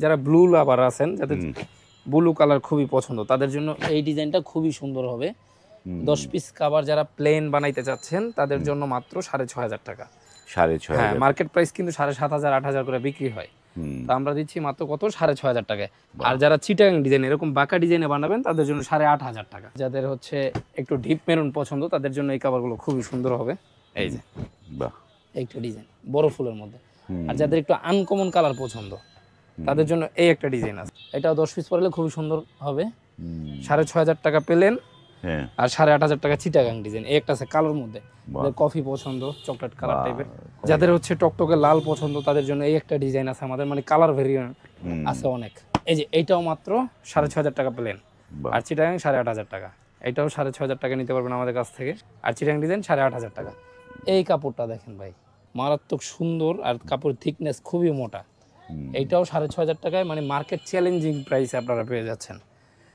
যারা ব্লু লাভার আছেন, যাদের ব্লু কালার খুবই পছন্দ, তাদের জন্য এই ডিজাইনটা খুবই সুন্দর হবে। 10 পিস কাভার যারা প্লেন বানাইতে চাচ্ছেন তাদের জন্য মাত্র 6,500 টাকা। 6,500। হ্যাঁ, মার্কেট প্রাইস কিন্তু 7,500 8,000 করে বিক্রি হয়। তো আমরা দিচ্ছি মাত্র কত, 6,500 টাকায়। আর যারা চিটাগাং ডিজাইন এরকম বাঁকা ডিজাইনে বানাবেন তাদের জন্য 8,500 টাকা। যাদের হচ্ছে একটু ডিপ মেরুন পছন্দ তাদের জন্য এই কাভারগুলো খুবই সুন্দর হবে। এই যে বাহ, একটা ডিজাইন বড় ফুলের মধ্যে। আর যাদের একটু আনকমন কালার পছন্দ তাদের জন্য এই একটা ডিজাইন আছে, এটাও 10 পিস পরলে খুবই সুন্দর হবে। 6,500 টাকা পেলেন। হ্যাঁ, আর 8,500 টাকা চিটাগাং ডিজাইন। এই একটা আছে কালোর মধ্যে, যাদের কফি পছন্দ, চকলেট কালার টাইপের। যাদের হচ্ছে টকটকে লাল পছন্দ তাদের জন্য এই একটা ডিজাইন আছে আমাদের, মানে কালার ভেরিয়েন্ট আছে অনেক। এই যে এইটাও মাত্র 6,500 টাকা পেলেন। আর চিটাগাং 8,500 টাকা। এটাও 6,500 টাকা নিতে পারবেন আমাদের কাছ থেকে। আর চিটাগাং ডিজাইন 8,500 টাকা। এই কাপড়টা দেখেন ভাই, মারাত্মক সুন্দর, আর কাপড়ের থিকনেস খুবই মোটা। এইটাও 6,500 টাকায়, মানে মার্কেট চ্যালেঞ্জিং প্রাইসে আপনারা পেয়ে যাচ্ছেন।